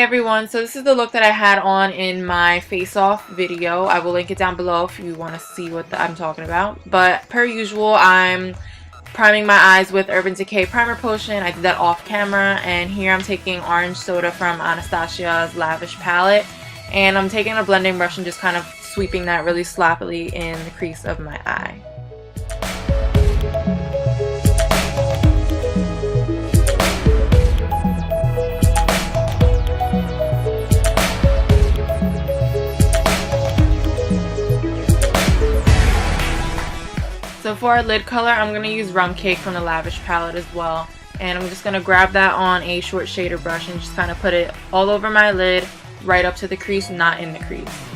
Hey everyone, so this is the look that I had on in my face-off video. I will link it down below if you want to see what I'm talking about. But per usual, I'm priming my eyes with Urban Decay Primer Potion. I did that off camera, and here I'm taking Orange Soda from Anastasia's Lavish palette. And I'm taking a blending brush and just kind of sweeping that really sloppily in the crease of my eye. So for our lid color, I'm going to use Rum Cake from the Lavish palette as well. And I'm just going to grab that on a short shader brush and just kind of put it all over my lid, right up to the crease, not in the crease.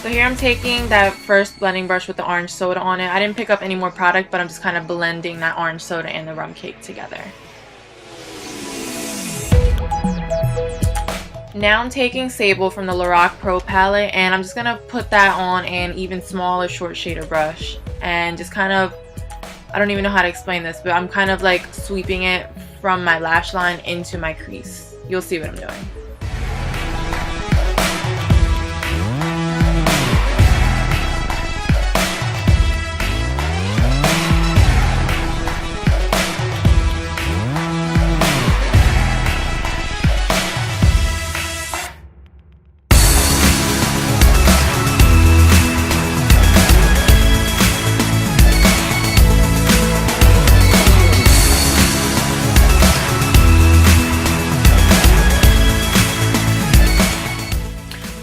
Here I'm taking that first blending brush with the orange soda on it. I didn't pick up any more product, but I'm just kind of blending that orange soda and the rum cake together. Now I'm taking Sable from the LORAC Pro palette, and I'm just going to put that on an even smaller short shader brush and just kind of, I don't even know how to explain this, but I'm kind of like sweeping it from my lash line into my crease. You'll see what I'm doing.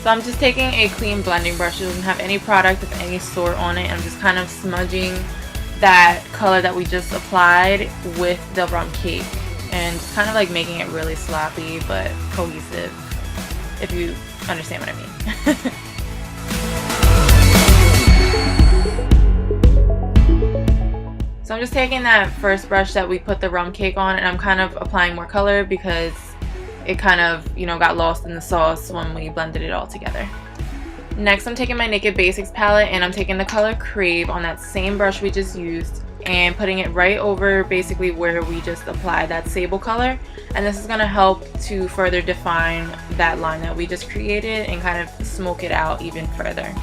So I'm just taking a clean blending brush. It doesn't have any product of any sort on it. I'm just kind of smudging that color that we just applied with the rum cake and just kind of like making it really sloppy but cohesive, if you understand what I mean. So I'm just taking that first brush that we put the rum cake on, and I'm kind of applying more color because it kind of, got lost in the sauce when we blended it all together. Next, I'm taking my Naked Basics palette, and I'm taking the color Crave on that same brush we just used and putting it right over basically where we just applied that Sable color. And this is going to help to further define that line that we just created and kind of smoke it out even further.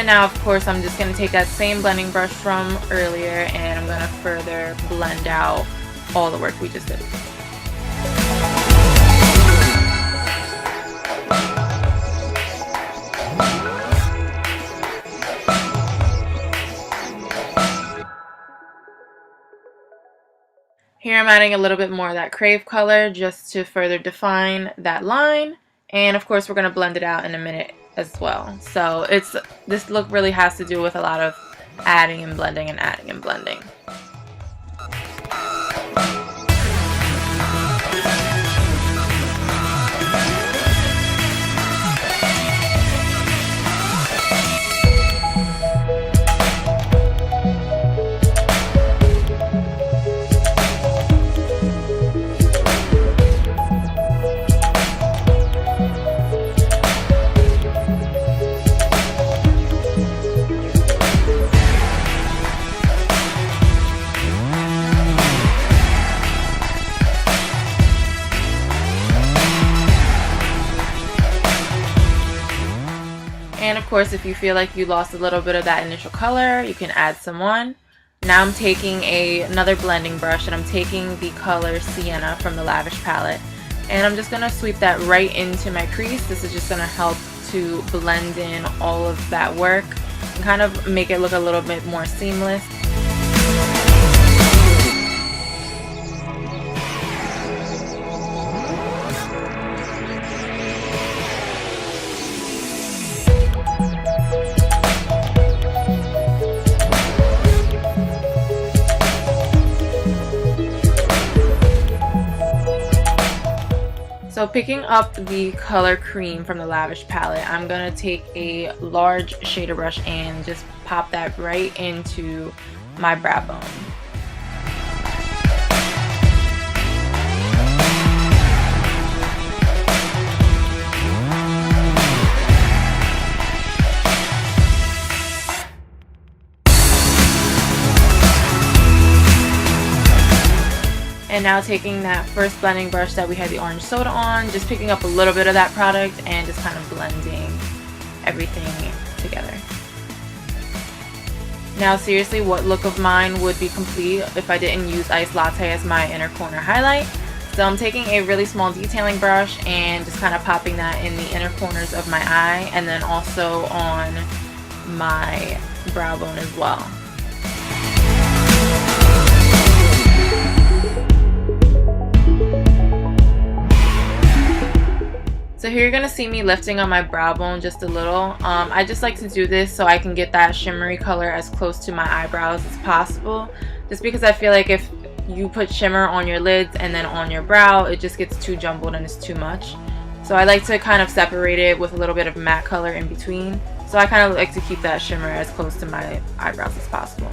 Now, of course, I'm just going to take that same blending brush from earlier and I'm going to further blend out all the work we just did. Here I'm adding a little bit more of that Crave color just to further define that line. And of course, we're going to blend it out in a minute as well. So this look really has to do with a lot of adding and blending and adding and blending. And of course, if you feel like you lost a little bit of that initial color, you can add some on. Now I'm taking another blending brush and I'm taking the color Sienna from the Lavish palette. And I'm just going to sweep that right into my crease. This is just going to help to blend in all of that work and kind of make it look a little bit more seamless. So picking up the color Cream from the Lavish palette, I'm going to take a large shader brush and just pop that right into my brow bone. And now taking that first blending brush that we had the orange soda on, just picking up a little bit of that product and just kind of blending everything together. Now seriously, what look of mine would be complete if I didn't use Iced Latte as my inner corner highlight? So I'm taking a really small detailing brush and just kind of popping that in the inner corners of my eye and then also on my brow bone as well. So here you're going to see me lifting on my brow bone just a little. I just like to do this so I can get that shimmery color as close to my eyebrows as possible. Just because I feel like if you put shimmer on your lids and then on your brow, it just gets too jumbled and it's too much. So I like to kind of separate it with a little bit of matte color in between. So I kind of like to keep that shimmer as close to my eyebrows as possible.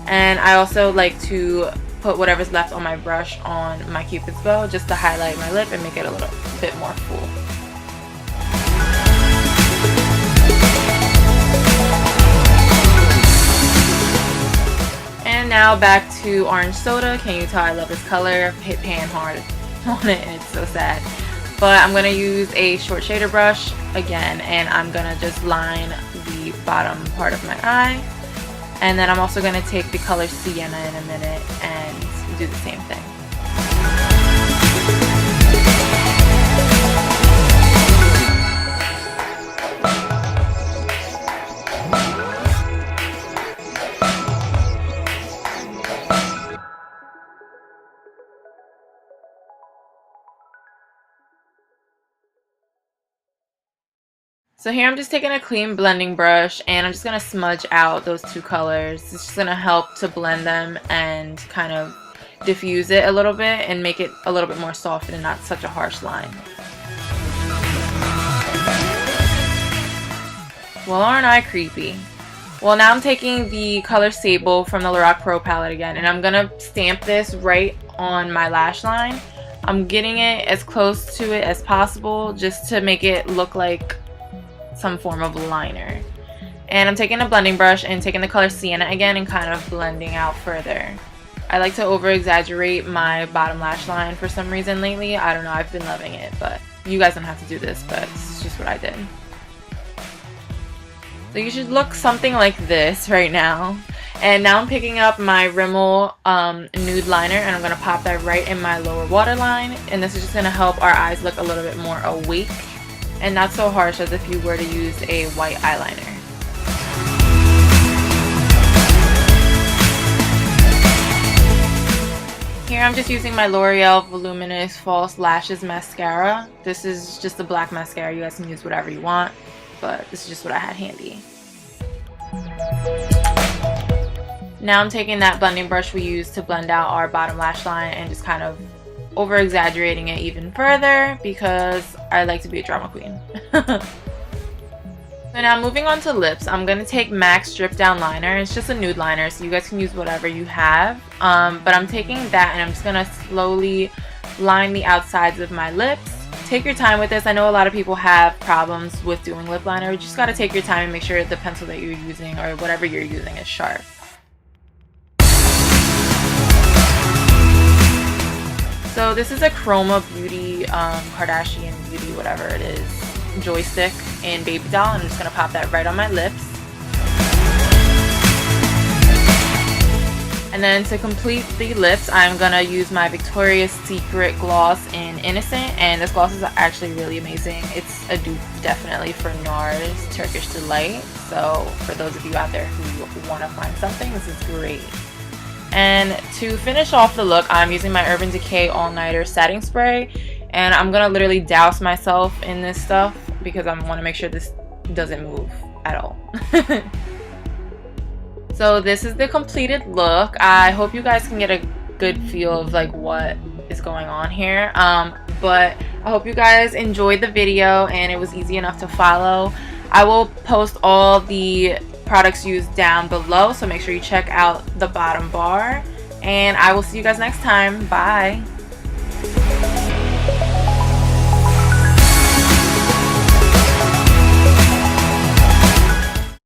And I also like to put whatever's left on my brush on my Cupid's bow just to highlight my lip and make it a little bit more full. And now back to orange soda. Can you tell I love this color? I've hit pan hard on it and it's so sad. But I'm going to use a short shader brush again and I'm going to just line the bottom part of my eye. And then I'm also going to take the color Sienna in a minute and do the same thing. So here I'm just taking a clean blending brush and I'm just going to smudge out those two colors. It's just going to help to blend them and kind of diffuse it a little bit and make it a little bit more soft and not such a harsh line. Well, aren't I creepy? Well, now I'm taking the color Sable from the LORAC Pro palette again and I'm going to stamp this right on my lash line. I'm getting it as close to it as possible just to make it look like some form of liner. And I'm taking a blending brush and taking the color Sienna again and kind of blending out further. I like to over exaggerate my bottom lash line for some reason lately. I don't know, I've been loving it, but you guys don't have to do this, but this is just what I did. So you should look something like this right now. And now I'm picking up my Rimmel Nude liner and I'm going to pop that right in my lower waterline. And this is just going to help our eyes look a little bit more awake and not so harsh as if you were to use a white eyeliner. Here I'm just using my L'Oreal Voluminous False Lashes Mascara. This is just a black mascara. You guys can use whatever you want, but this is just what I had handy. Now I'm taking that blending brush we used to blend out our bottom lash line and just kind of over exaggerating it even further because I like to be a drama queen. So now moving on to lips, I'm going to take MAC Stripdown Liner. It's just a nude liner, so you guys can use whatever you have. But I'm taking that and I'm just going to slowly line the outsides of my lips. Take your time with this. I know a lot of people have problems with doing lip liner. You just got to take your time and make sure the pencil that you're using or whatever you're using is sharp. So this is a Chroma Beauty, Kardashian Beauty, whatever it is, JoyStick in Baby Doll. I'm just going to pop that right on my lips. And then to complete the lips, I'm going to use my Victoria's Secret gloss in Innocet. And this gloss is actually really amazing. It's a dupe definitely for NARS Turkish Delight. So for those of you out there who want to find something, this is great. And to finish off the look, I'm using my Urban Decay All Nighter Setting Spray. And I'm going to literally douse myself in this stuff because I want to make sure this doesn't move at all. So this is the completed look. I hope you guys can get a good feel of like what is going on here. but I hope you guys enjoyed the video and it was easy enough to follow. I will post all the products used down below, so make sure you check out the bottom bar, and I will see you guys next time. Bye.